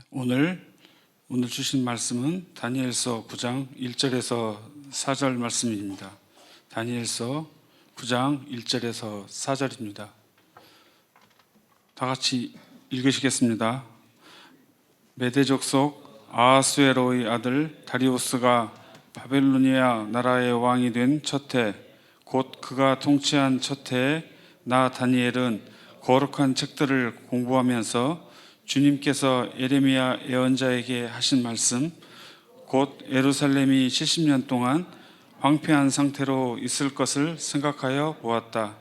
오늘 주신 말씀은 다니엘서 9장 1절에서 4절 말씀입니다. 다니엘서 9장 1절에서 4절입니다. 다 같이 읽으시겠습니다. 메대 족속 아하수에로의 아들 다리우스가 바벨로니아 나라의 왕이 된 첫 해, 곧 그가 통치한 첫 해에 나 다니엘은 거룩한 책들을 공부하면서 주님께서 예레미야 예언자에게 하신 말씀, 곧 예루살렘이 70년 동안 황폐한 상태로 있을 것을 생각하여 보았다.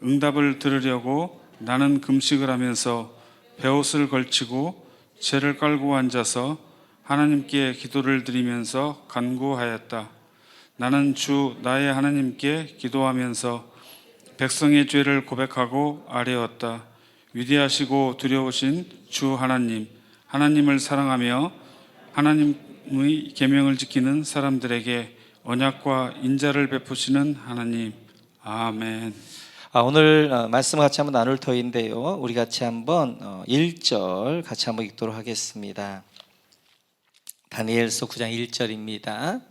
응답을 들으려고 나는 금식을 하면서 베옷을 걸치고 재를 깔고 앉아서 하나님께 기도를 드리면서 간구하였다. 나는 주 나의 하나님께 기도하면서 백성의 죄를 고백하고 아뢰었다. 위대하시고 두려우신 주 하나님을 사랑하며 하나님의 계명을 지키는 사람들에게 언약과 인자를 베푸시는 하나님. 아멘. 오늘 말씀 같이 한번 나눌 터인데요. 우리 같이 한번 1절 같이 한번 읽도록 하겠습니다. 다니엘서 9장 1절입니다.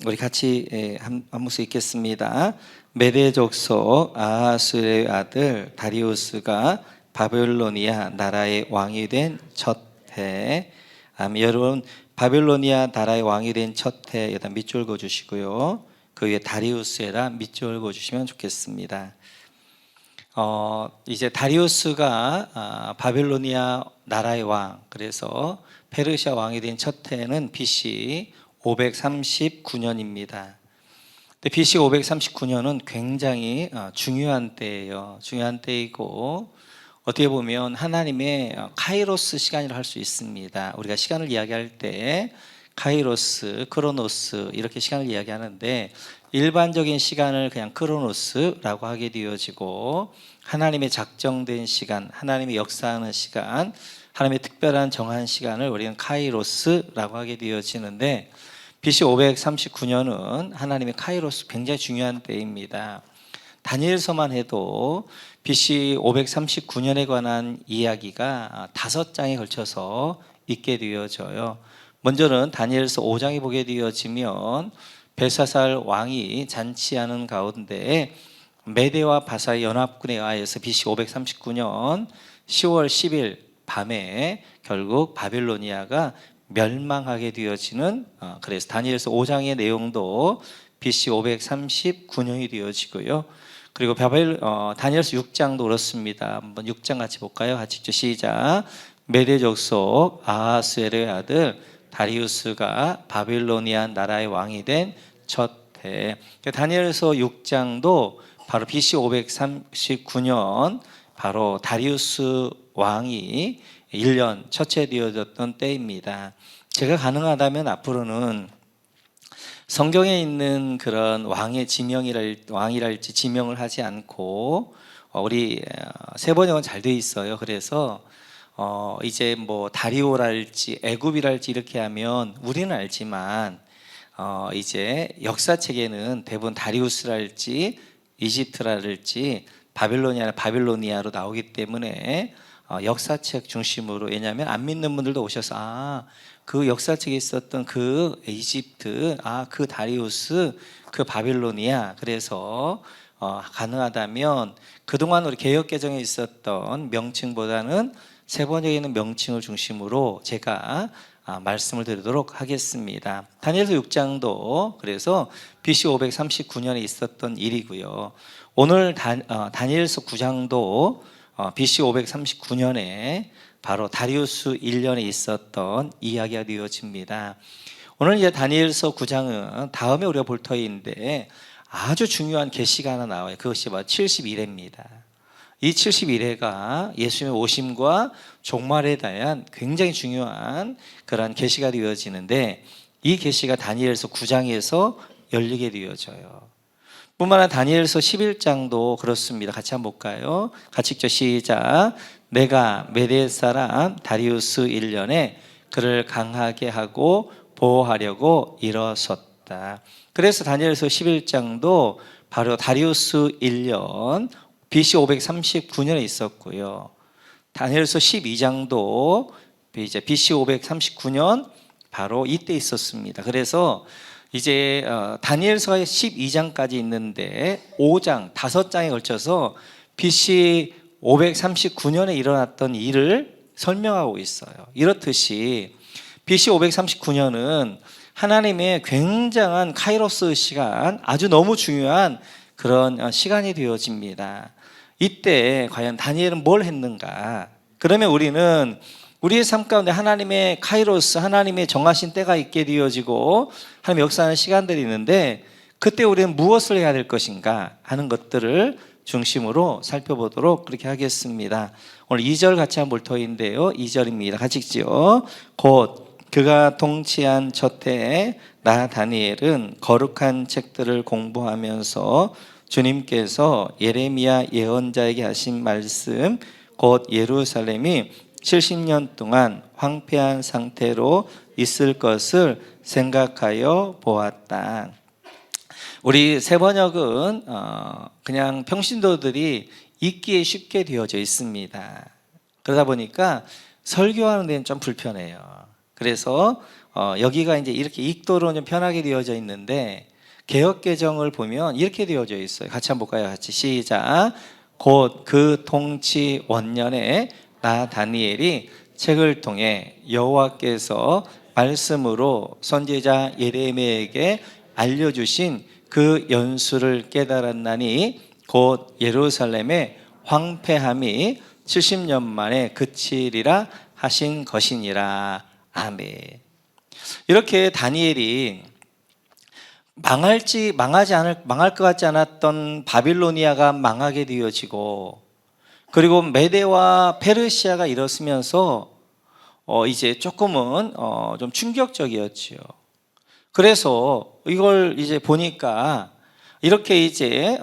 우리 같이 한 목소리 읽겠습니다. 메대 족속 아하수의 아들 다리우스가 바벨로니아 나라의 왕이 된 첫 해. 여러분, 바벨로니아 나라의 왕이 된 첫 해 여기다 밑줄 그어주시고요. 그 위에 다리우스에다 밑줄 그어주시면 좋겠습니다. 이제 다리우스가 바벨로니아 나라의 왕, 그래서 페르시아 왕이 된 첫 해는 BC 539년입니다. BC 539년은 굉장히 중요한 때예요. 중요한 때이고 어떻게 보면 하나님의 카이로스 시간이라 할 수 있습니다. 우리가 시간을 이야기할 때 카이로스, 크로노스 이렇게 시간을 이야기하는데 일반적인 시간을 그냥 크로노스라고 하게 되어지고 하나님의 작정된 시간, 하나님의 역사하는 시간, 하나님의 특별한 정한 시간을 우리는 카이로스라고 하게 되어지는데 BC 539년은 하나님의 카이로스 굉장히 중요한 때입니다. 다니엘서만 해도 BC 539년에 관한 이야기가 5장에 걸쳐서 있게 되어져요. 먼저는 다니엘서 5장에 보게 되어지면 벨사살 왕이 잔치하는 가운데 메대와 바사의 연합군에 의하여서 BC 539년 10월 10일 밤에 결국 바벨로니아가 멸망하게 되어지는, 그래서 다니엘서 5장의 내용도 BC 539년이 되어지고요. 그리고 다니엘서 6장도 그렇습니다. 한번 6장 같이 볼까요? 같이 시작. 메대 족속 아하수에로의 아들 다리우스가 바벨로니아 나라의 왕이 된 첫 해. 다니엘서 6장도 바로 BC 539년 바로 다리우스 왕이 1년 첫째 되어졌던 때입니다. 제가 가능하다면 앞으로는 성경에 있는 그런 왕이랄지 지명을 하지 않고 우리 세번역은 잘 돼 있어요. 그래서 이제 뭐 다리오랄지 애굽이랄지 이렇게 하면 우리는 알지만 이제 역사책에는 대부분 다리우스랄지 이집트랄지 바빌로니아로 나오기 때문에 역사책 중심으로, 왜냐하면 안 믿는 분들도 오셔서 그 역사책에 있었던 그 이집트, 그 다리우스, 그 바빌로니아, 그래서 가능하다면 그동안 우리 개역개정에 있었던 명칭보다는 세번역에 있는 명칭을 중심으로 제가 말씀을 드리도록 하겠습니다. 다니엘서 6장도 그래서 BC 539년에 있었던 일이고요. 오늘 다니엘서 9장도 BC 539년에 바로 다리우스 1년에 있었던 이야기가 되어집니다. 오늘 이제 다니엘서 9장은 다음에 우리가 볼 터인데 아주 중요한 계시가 하나 나와요. 그것이 바로 71회입니다. 이 71회가 예수님의 오심과 종말에 대한 굉장히 중요한 그런 계시가 되어지는데 이 계시가 다니엘서 9장에서 열리게 되어져요. 뿐만 아니라 다니엘서 11장도 그렇습니다. 같이 한번 볼까요? 같이 읽죠. 시작. 내가 메대 사람 다리우스 1년에 그를 강하게 하고 보호하려고 일어섰다. 그래서 다니엘서 11장도 바로 다리우스 1년 BC 539년에 있었고요. 다니엘서 12장도 이제 BC 539년 바로 이때 있었습니다. 그래서 이제 다니엘서가 12장까지 있는데 5장, 5장에 걸쳐서 BC 539년에 일어났던 일을 설명하고 있어요. 이렇듯이 BC 539년은 하나님의 굉장한 카이로스 시간, 아주 너무 중요한 그런 시간이 되어집니다. 이때 과연 다니엘은 뭘 했는가? 그러면 우리는 우리의 삶 가운데 하나님의 카이로스, 하나님의 정하신 때가 있게 되어지고 하나님 역사하는 시간들이 있는데 그때 우리는 무엇을 해야 될 것인가 하는 것들을 중심으로 살펴보도록 그렇게 하겠습니다. 오늘 2절 같이 한번 볼 터인데요. 2절입니다. 같이 읽지요. 곧 그가 통치한 첫 해에 나 다니엘은 거룩한 책들을 공부하면서 주님께서 예레미야 예언자에게 하신 말씀 곧 예루살렘이 70년 동안 황폐한 상태로 있을 것을 생각하여 보았다. 우리 세번역은 그냥 평신도들이 읽기에 쉽게 되어져 있습니다. 그러다 보니까 설교하는 데는 좀 불편해요. 그래서 여기가 이제 이렇게 읽도록 좀 편하게 되어져 있는데 개역개정을 보면 이렇게 되어져 있어요. 같이 한번 볼까요? 같이 시작. 곧 그 통치 원년에 나 다니엘이 책을 통해 여호와께서 말씀으로 선지자 예레미야에게 알려주신 그 연수를 깨달았나니 곧 예루살렘의 황폐함이 70년 만에 그치리라 하신 것이니라. 아멘. 이렇게 다니엘이 망할 것 같지 않았던 바빌로니아가 망하게 되어지고 그리고 메대와 페르시아가 일어서면서 이제 조금은 좀 충격적이었지요. 그래서 이걸 이제 보니까 이렇게 이제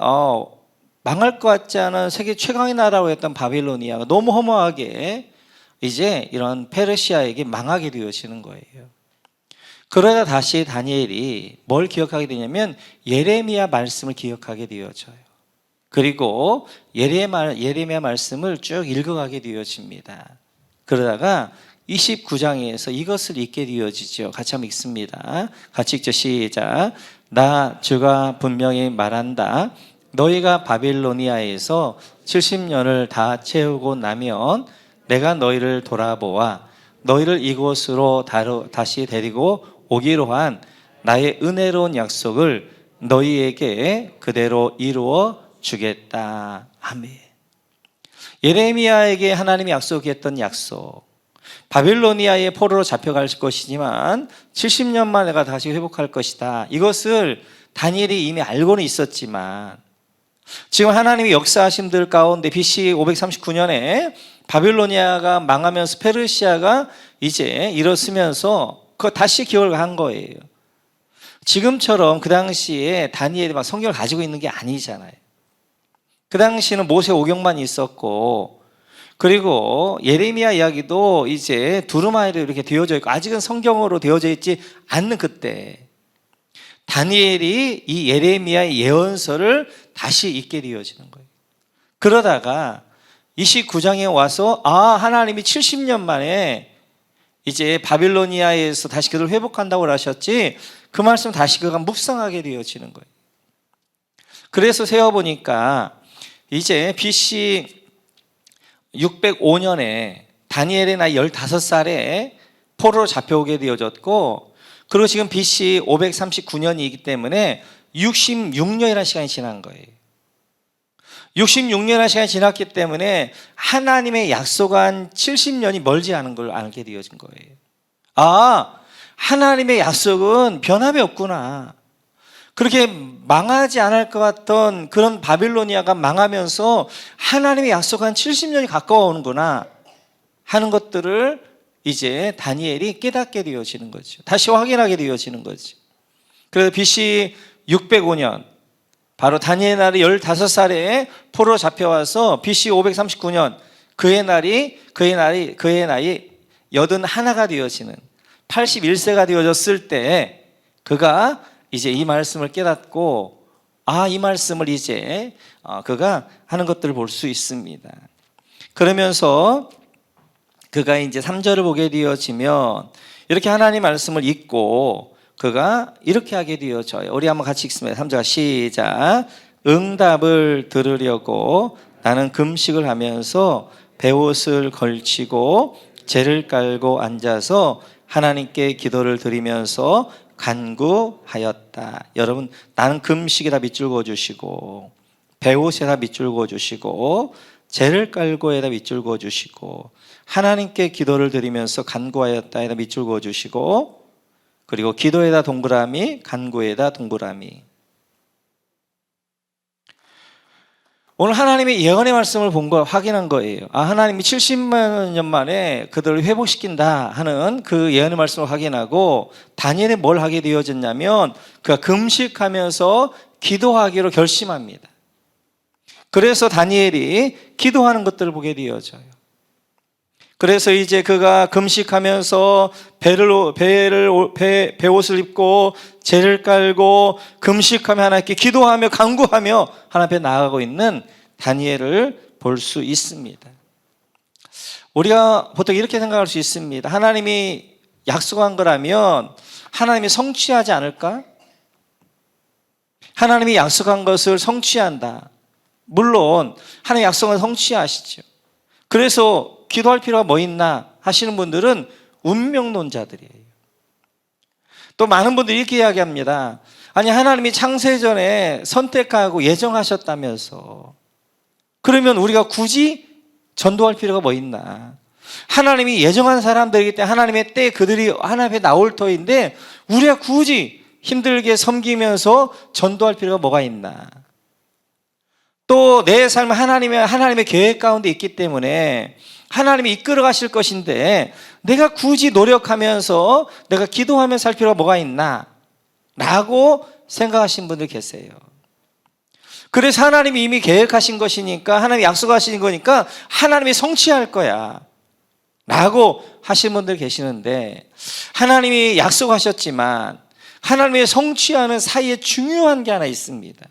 망할 것 같지 않은 세계 최강의 나라로 했던 바빌로니아가 너무 허무하게 이제 이런 페르시아에게 망하게 되어지는 거예요. 그러다 다시 다니엘이 뭘 기억하게 되냐면 예레미야 말씀을 기억하게 되어져요. 그리고 예레미야 말씀을 쭉 읽어가게 되어집니다. 그러다가 29장에서 이것을 읽게 되어지죠. 같이 한번 읽습니다. 같이 읽죠. 시작. 나 주가 분명히 말한다. 너희가 바빌로니아에서 70년을 다 채우고 나면 내가 너희를 돌아보아 너희를 이곳으로 다시 데리고 오기로 한 나의 은혜로운 약속을 너희에게 그대로 이루어 주겠다. 아멘. 예레미야에게 하나님이 약속했던 약속. 바빌로니아의 포로로 잡혀갈 것이지만 70년 만에 내가 다시 회복할 것이다. 이것을 다니엘이 이미 알고는 있었지만 지금 하나님이 역사하심들 가운데 BC 539년에 바빌로니아가 망하면서 페르시아가 이제 일어서면서 그거 다시 기억을 한 거예요. 지금처럼 그 당시에 다니엘이 막 성경을 가지고 있는 게 아니잖아요. 그 당시에는 모세 오경만 있었고 그리고 예레미야 이야기도 이제 두루마리로 이렇게 되어져 있고 아직은 성경으로 되어져 있지 않는 그때 다니엘이 이 예레미야의 예언서를 다시 읽게 되어지는 거예요. 그러다가 29장에 와서 하나님이 70년 만에 이제 바빌로니아에서 다시 그들 회복한다고 하셨지 그 말씀 다시 그가 묵상하게 되어지는 거예요. 그래서 세어보니까 이제 BC 605년에 다니엘의 나이 15살에 포로로 잡혀오게 되어졌고 그리고 지금 BC 539년이기 때문에 66년이라는 시간이 지난 거예요. 66년이라는 시간이 지났기 때문에 하나님의 약속한 70년이 멀지 않은 걸 알게 되어진 거예요. 하나님의 약속은 변함이 없구나. 그렇게 망하지 않을 것 같던 그런 바빌로니아가 망하면서 하나님의 약속한 70년이 가까워오는구나 하는 것들을 이제 다니엘이 깨닫게 되어지는 거죠. 다시 확인하게 되어지는 거죠. 그래서 BC 605년 바로 다니엘 날이 15살에 포로로 잡혀와서 BC 539년 그의 나이 81가 되어지는 81세가 되어졌을 때 그가 이제 이 말씀을 깨닫고 이 말씀을 이제 그가 하는 것들을 볼 수 있습니다. 그러면서 그가 이제 3절을 보게 되어지면 이렇게 하나님 말씀을 읽고 그가 이렇게 하게 되어져요. 우리 한번 같이 읽습니다. 3절 시작. 응답을 들으려고 나는 금식을 하면서 베옷을 걸치고 재를 깔고 앉아서 하나님께 기도를 드리면서 간구하였다. 여러분, 나는 금식에다 밑줄 그어주시고 베옷에다 밑줄 그어주시고 재를 깔고에다 밑줄 그어주시고 하나님께 기도를 드리면서 간구하였다에다 밑줄 그어주시고 그리고 기도에다 동그라미, 간구에다 동그라미. 오늘 하나님의 예언의 말씀을 본 거 확인한 거예요. 하나님이 70만 년 만에 그들을 회복시킨다 하는 그 예언의 말씀을 확인하고 다니엘이 뭘 하게 되어졌냐면 그가 금식하면서 기도하기로 결심합니다. 그래서 다니엘이 기도하는 것들을 보게 되어져요. 그래서 이제 그가 금식하면서 베옷을 입고 재를 깔고 금식하며 하나님께 기도하며 간구하며 하나님 앞에 나아가고 있는 다니엘을 볼 수 있습니다. 우리가 보통 이렇게 생각할 수 있습니다. 하나님이 약속한 거라면 하나님이 성취하지 않을까? 하나님이 약속한 것을 성취한다. 물론 하나님 약속은 성취하시죠. 그래서 기도할 필요가 뭐 있나 하시는 분들은 운명론자들이에요. 또 많은 분들이 이렇게 이야기합니다. 아니, 하나님이 창세전에 선택하고 예정하셨다면서 그러면 우리가 굳이 전도할 필요가 뭐 있나? 하나님이 예정한 사람들이기 때문에 하나님의 때 그들이 하나님 앞에 나올 터인데 우리가 굳이 힘들게 섬기면서 전도할 필요가 뭐가 있나? 또 내 삶은 하나님의 계획 가운데 있기 때문에 하나님이 이끌어 가실 것인데 내가 굳이 노력하면서 내가 기도하면서 할 필요가 뭐가 있나? 라고 생각하시는 분들 계세요. 그래서 하나님이 이미 계획하신 것이니까 하나님이 약속하신 거니까 하나님이 성취할 거야 라고 하시는 분들 계시는데 하나님이 약속하셨지만 하나님의 성취하는 사이에 중요한 게 하나 있습니다.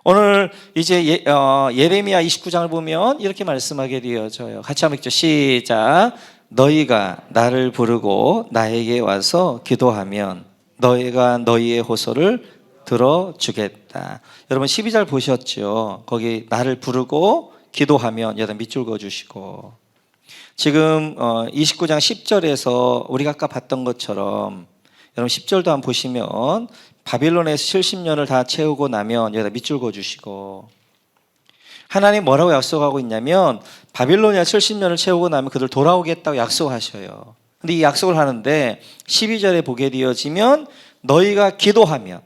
오늘 이제 예레미야 29장을 보면 이렇게 말씀하게 되어져요. 같이 한번 읽죠. 시작. 너희가 나를 부르고 나에게 와서 기도하면 너희가 너희의 호소를 들어주겠다. 여러분 12절 보셨죠? 거기 나를 부르고 기도하면 여기다 밑줄 그어주시고 지금 29장 10절에서 우리가 아까 봤던 것처럼 여러분 10절도 한번 보시면 바빌론에서 70년을 다 채우고 나면 여기다 밑줄 그어주시고 하나님 뭐라고 약속하고 있냐면 바빌로니아 70년을 채우고 나면 그들 돌아오겠다고 약속하셔요. 근데 이 약속을 하는데 12절에 보게 되어지면 너희가 기도하면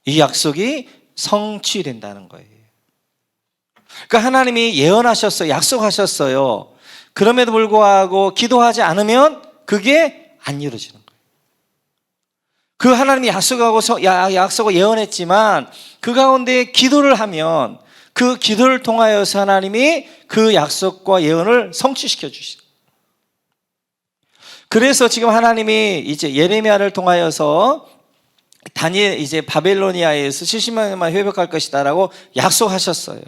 이 약속이 성취된다는 거예요. 그러니까 하나님이 예언하셨어요. 약속하셨어요. 그럼에도 불구하고 기도하지 않으면 그게 안 이루어지는 거예요. 그 하나님이 약속을 예언했지만 그 가운데 기도를 하면 그 기도를 통하여서 하나님이 그 약속과 예언을 성취시켜 주시죠. 그래서 지금 하나님이 이제 예레미야를 통하여서 다니엘 이제 바벨로니아에서 70만 년만 회복할 것이다라고 약속하셨어요.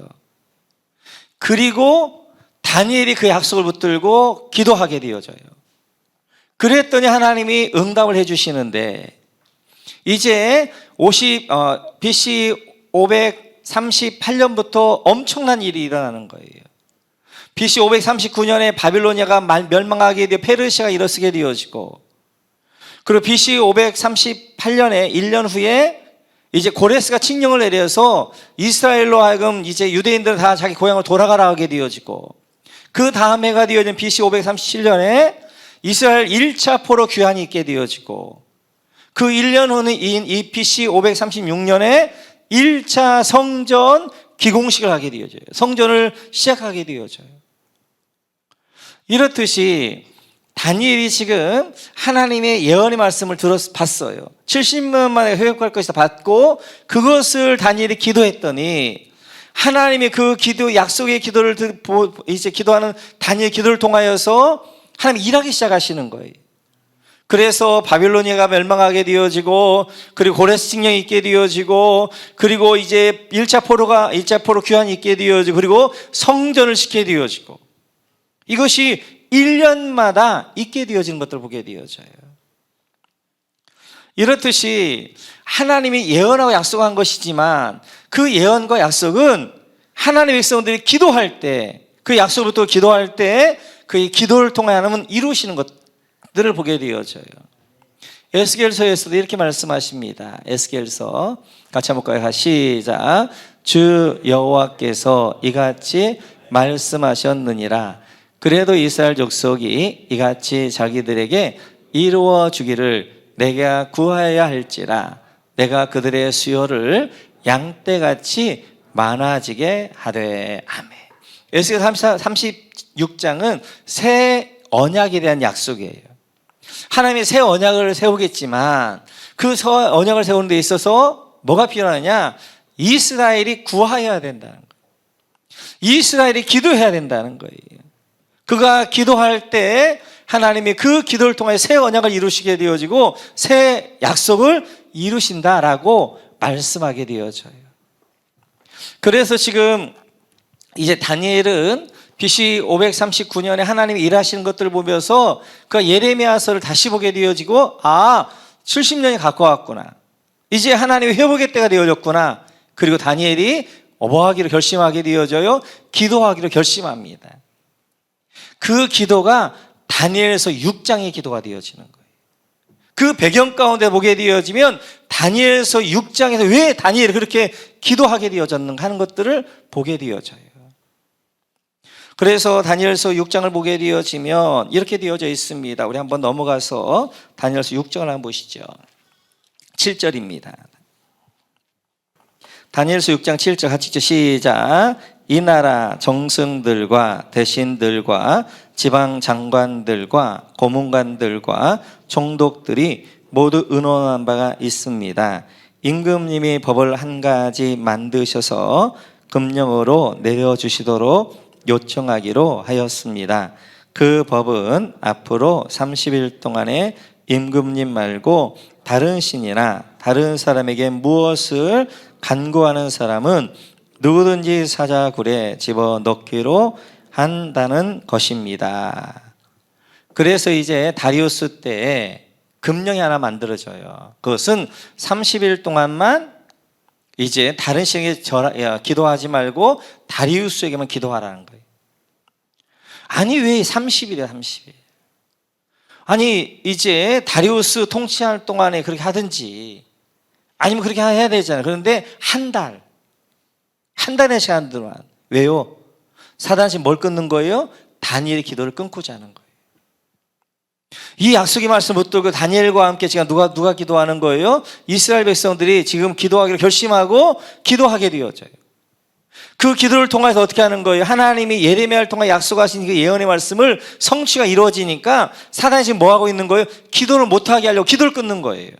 그리고 다니엘이 그 약속을 붙들고 기도하게 되어져요. 그랬더니 하나님이 응답을 해주시는데 이제 BC 538년부터 엄청난 일이 일어나는 거예요. BC 539년에 바빌로니아가 멸망하게 되어 페르시아가 일어서게 되어지고 그리고 BC 538년에 1년 후에 이제 고레스가 칙령을 내려서 이스라엘로 하여금 이제 유대인들은 다 자기 고향으로 돌아가라 하게 되어지고 그 다음 해가 되어진 BC 537년에 이스라엘 1차 포로 귀환이 있게 되어지고 그 1년 후는 이 BC 536년에 1차 성전 기공식을 하게 되어져요. 성전을 시작하게 되어져요. 이렇듯이 다니엘이 지금 하나님의 예언의 말씀을 봤어요. 70년 만에 회복할 것이다 받고 그것을 다니엘이 기도했더니 하나님의 그 기도, 약속의 기도를 이제 기도하는 다니엘 기도를 통하여서 하나님이 일하기 시작하시는 거예요. 그래서 바빌로니아가 멸망하게 되어지고 그리고 고레스 칙령이 있게 되어지고 그리고 이제 1차 포로 귀환이 있게 되어지고 그리고 성전을 짓게 되어지고 이것이 1년마다 있게 되어지는 것들을 보게 되어져요. 이렇듯이 하나님이 예언하고 약속한 것이지만 그 예언과 약속은 하나님의 백성들이 기도할 때, 그 약속으로 또 기도할 때 그 기도를 통해 하나님은 이루시는 것들을 보게 되어져요. 에스겔서에서도 이렇게 말씀하십니다. 에스겔서 같이 한번 볼까요? 시작. 주 여호와께서 이같이 말씀하셨느니라. 그래도 이스라엘 족속이 이같이 자기들에게 이루어 주기를 내가 구하여야 할지라. 내가 그들의 수요를 양떼같이 많아지게 하되. 아멘. 에스겔 36장은 새 언약에 대한 약속이에요. 하나님이 새 언약을 세우겠지만 그 새 언약을 세우는 데 있어서 뭐가 필요하냐? 이스라엘이 구하여야 된다는 거예요. 이스라엘이 기도해야 된다는 거예요. 그가 기도할 때 하나님이 그 기도를 통해 새 언약을 이루시게 되어지고 새 약속을 이루신다라고 말씀하게 되어져요. 그래서 지금 이제 다니엘은 BC 539년에 하나님이 일하시는 것들을 보면서 그 예레미야서를 다시 보게 되어지고 70년이 가까웠구나. 이제 하나님의 회복의 때가 되어졌구나. 그리고 다니엘이 어버하기로 결심하게 되어져요. 기도하기로 결심합니다. 그 기도가 다니엘서 6장의 기도가 되어지는 거예요. 그 배경 가운데 보게 되어지면 다니엘서 6장에서 왜 다니엘이 그렇게 기도하게 되어졌는가 하는 것들을 보게 되어져요. 그래서 다니엘서 6장을 보게 되어지면 이렇게 되어져 있습니다. 우리 한번 넘어가서 다니엘서 6장을 한번 보시죠. 7절입니다. 다니엘서 6장 7절 같이 읽죠. 시작. 이 나라 정승들과 대신들과 지방 장관들과 고문관들과 총독들이 모두 의논한 바가 있습니다. 임금님이 법을 한 가지 만드셔서 금령으로 내려주시도록 요청하기로 하였습니다. 그 법은 앞으로 30일 동안에 임금님 말고 다른 신이나 다른 사람에게 무엇을 간구하는 사람은 누구든지 사자굴에 집어넣기로 한다는 것입니다. 그래서 이제 다리우스 때에 금령이 하나 만들어져요. 그것은 30일 동안만 이제 다른 신에게 기도하지 말고 다리우스에게만 기도하라는 거예요. 아니 왜 30일이야 30일? 아니 이제 다리우스 통치할 동안에 그렇게 하든지 아니면 그렇게 해야 되잖아요. 그런데 한 달의 시간 동안 왜요? 사단이 뭘 끊는 거예요? 다니엘의 기도를 끊고자 하는 거예요. 이 약속의 말씀을 붙들고 다니엘과 함께 지금 누가 기도하는 거예요? 이스라엘 백성들이 지금 기도하기로 결심하고 기도하게 되어져요. 그 기도를 통해서 어떻게 하는 거예요? 하나님이 예레미야를 통해 약속하신 그 예언의 말씀을 성취가 이루어지니까 사단이 지금 뭐 하고 있는 거예요? 기도를 못하게 하려고 기도를 끊는 거예요.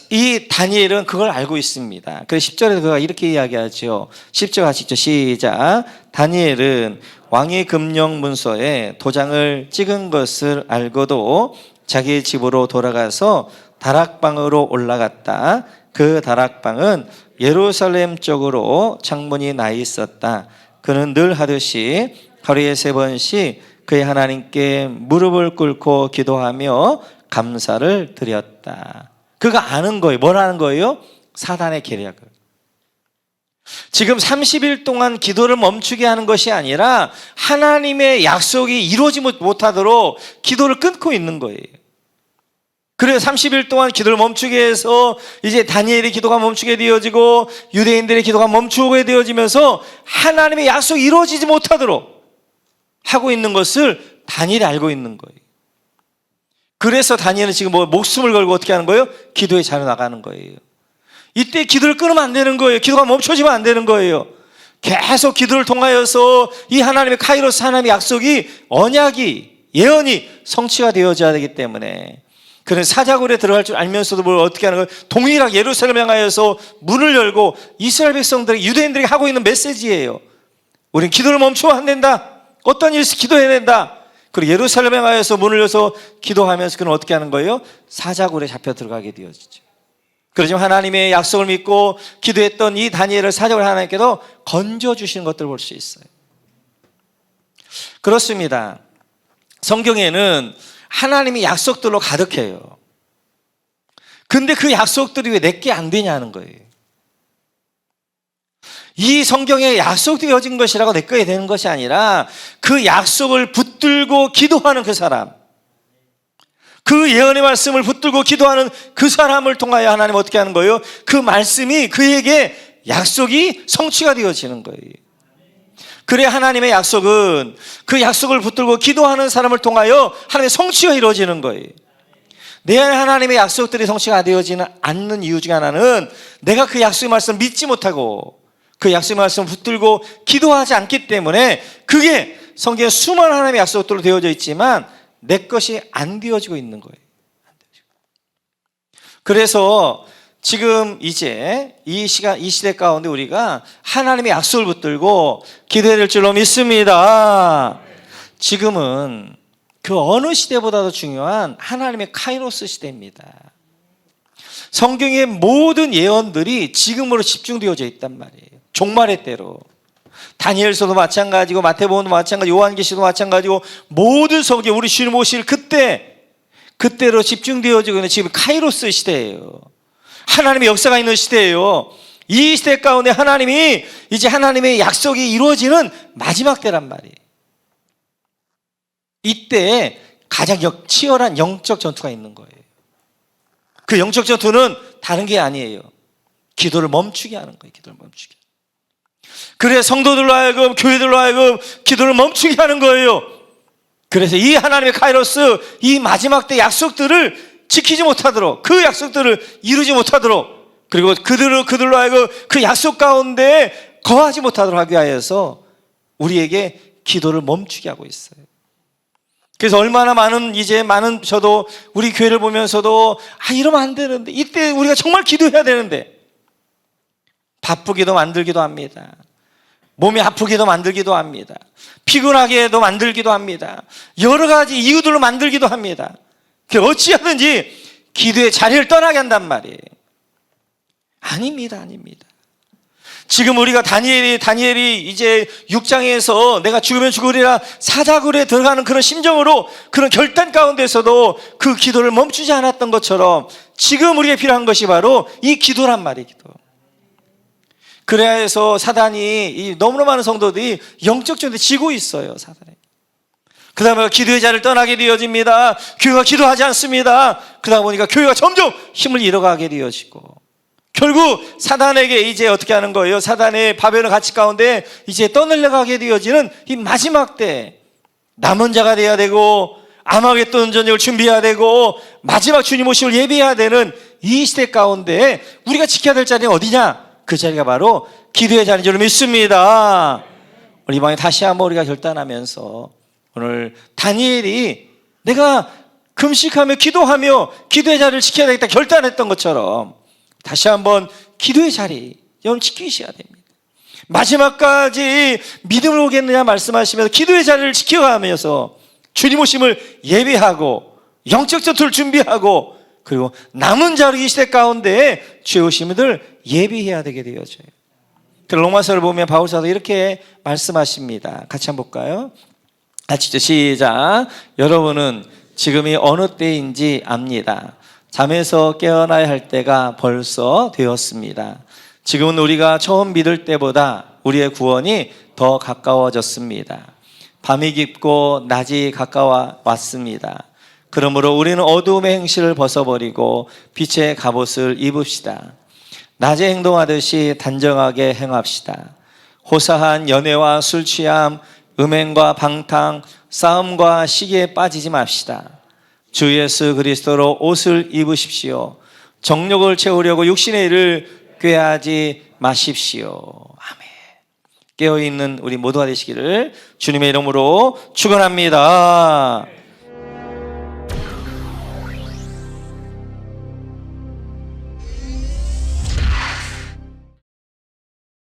이 다니엘은 그걸 알고 있습니다. 그래서 10절에서 그가 이렇게 이야기하죠. 10절 같이 읽죠. 시작. 다니엘은 왕의 금령 문서에 도장을 찍은 것을 알고도 자기 집으로 돌아가서 다락방으로 올라갔다. 그 다락방은 예루살렘 쪽으로 창문이 나 있었다. 그는 늘 하듯이 하루에 3번씩 그의 하나님께 무릎을 꿇고 기도하며 감사를 드렸다. 그가 아는 거예요. 뭘 아는 거예요? 사단의 계략을. 지금 30일 동안 기도를 멈추게 하는 것이 아니라 하나님의 약속이 이루어지지 못하도록 기도를 끊고 있는 거예요. 그래서 30일 동안 기도를 멈추게 해서 이제 다니엘의 기도가 멈추게 되어지고 유대인들의 기도가 멈추게 되어지면서 하나님의 약속이 이루어지지 못하도록 하고 있는 것을 다니엘이 알고 있는 거예요. 그래서 다니엘은 지금 목숨을 걸고 어떻게 하는 거예요? 기도에 자려 나가는 거예요. 이때 기도를 끊으면 안 되는 거예요. 기도가 멈춰지면 안 되는 거예요. 계속 기도를 통하여서 이 하나님의 카이로스 하나님의 약속이 언약이 예언이 성취가 되어져야 되기 때문에 그는 사자굴에 들어갈 줄 알면서도 뭘 어떻게 하는 거예요? 동일하게 예루살렘 향하여서 문을 열고 이스라엘 백성들이 유대인들에게 하고 있는 메시지예요. 우린 기도를 멈추면 안 된다. 어떤 일을 기도해야 된다. 그리고 예루살렘 향하여서 문을 열어서 기도하면서 그는 어떻게 하는 거예요? 사자굴에 잡혀 들어가게 되어지죠. 그러지만 하나님의 약속을 믿고 기도했던 이 다니엘을 사자굴 하나님께도 건져주시는 것들을 볼 수 있어요. 그렇습니다. 성경에는 하나님의 약속들로 가득해요. 근데 그 약속들이 왜 내게 안 되냐는 거예요. 이 성경에 약속되어진 것이라고 내 거에 되는 것이 아니라 그 약속을 붙들고 기도하는 그 사람, 그 예언의 말씀을 붙들고 기도하는 그 사람을 통하여 하나님 어떻게 하는 거예요? 그 말씀이 그에게 약속이 성취가 되어지는 거예요. 그래 하나님의 약속은 그 약속을 붙들고 기도하는 사람을 통하여 하나님의 성취가 이루어지는 거예요. 내 안에 하나님의 약속들이 성취가 되어지지 않는 이유 중에 하나는 내가 그 약속의 말씀을 믿지 못하고 그 약속의 말씀을 붙들고 기도하지 않기 때문에 그게 성경에 수많은 하나님의 약속들로 되어져 있지만 내 것이 안 되어지고 있는 거예요. 그래서 지금 이제 이 시대 가운데 우리가 하나님의 약속을 붙들고 기도해야 될 줄로 믿습니다. 지금은 그 어느 시대보다도 중요한 하나님의 카이로스 시대입니다. 성경의 모든 예언들이 지금으로 집중되어져 있단 말이에요. 종말의 때로. 다니엘서도 마찬가지고 마태복음도 마찬가지고 요한계시도 마찬가지고 모든 성경 우리 주님 오실 그때로 집중되어지고 있는 지금 카이로스 시대예요. 하나님의 역사가 있는 시대예요. 이 시대 가운데 하나님이 이제 하나님의 약속이 이루어지는 마지막 때란 말이에요. 이때 가장 치열한 영적 전투가 있는 거예요. 그 영적 전투는 다른 게 아니에요. 기도를 멈추게 하는 거예요. 기도를 멈추게. 그래 성도들로 하여금 교회들로 하여금 기도를 멈추게 하는 거예요. 그래서 이 하나님의 카이로스 이 마지막 때 약속들을 지키지 못하도록 그 약속들을 이루지 못하도록 그리고 그들로 하여금 그 약속 가운데 거하지 못하도록 하기 위하여서 우리에게 기도를 멈추게 하고 있어요. 그래서 얼마나 많은 저도 우리 교회를 보면서도 이러면 안 되는데 이때 우리가 정말 기도해야 되는데 바쁘기도 만들기도 합니다. 몸이 아프기도 만들기도 합니다. 피곤하게도 만들기도 합니다. 여러 가지 이유들로 만들기도 합니다. 어찌하든지 기도의 자리를 떠나게 한단 말이에요. 아닙니다. 지금 우리가 다니엘이 이제 6장에서 내가 죽으면 죽으리라 사자굴에 들어가는 그런 심정으로 그런 결단 가운데서도 그 기도를 멈추지 않았던 것처럼 지금 우리에게 필요한 것이 바로 이 기도란 말이에요. 기도. 그래야 해서 사단이 너무나 많은 성도들이 영적 전쟁에 지고 있어요. 사단에. 그 다음에 기도의 자리를 떠나게 되어집니다. 교회가 기도하지 않습니다. 그러다 보니까 교회가 점점 힘을 잃어가게 되어지고 결국 사단에게 이제 어떻게 하는 거예요? 사단의 바벨론 가치 가운데 이제 떠내려가게 되어지는 이 마지막 때 남은 자가 돼야 되고 아마겟돈 전쟁을 준비해야 되고 마지막 주님 오심을 예비해야 되는 이 시대 가운데 우리가 지켜야 될 자리는 어디냐? 그 자리가 바로 기도의 자리인 줄 믿습니다. 오늘 이번에 다시 한번 우리가 결단하면서 오늘 다니엘이 내가 금식하며 기도하며 기도의 자리를 지켜야 되겠다 결단했던 것처럼 다시 한번 기도의 자리 여러분 지키셔야 됩니다. 마지막까지 믿음을 오겠느냐 말씀하시면서 기도의 자리를 지켜가면서 주님 오심을 예비하고 영적 전투를 준비하고 그리고 남은 자로 이 시대 가운데 주의 오심을 예비해야 되게 되어져요. 로마서를 보면 바울사도 이렇게 말씀하십니다. 같이 한번 볼까요? 같이 시작. 여러분은 지금이 어느 때인지 압니다. 잠에서 깨어나야 할 때가 벌써 되었습니다. 지금은 우리가 처음 믿을 때보다 우리의 구원이 더 가까워졌습니다. 밤이 깊고 낮이 가까워 왔습니다. 그러므로 우리는 어두움의 행실을 벗어버리고 빛의 갑옷을 입읍시다. 낮에 행동하듯이 단정하게 행합시다. 호사한 연애와 술 취함, 음행과 방탕, 싸움과 시기에 빠지지 맙시다. 주 예수 그리스도로 옷을 입으십시오. 정욕을 채우려고 육신의 일을 꾀하지 마십시오. 아멘. 깨어있는 우리 모두가 되시기를 주님의 이름으로 축원합니다.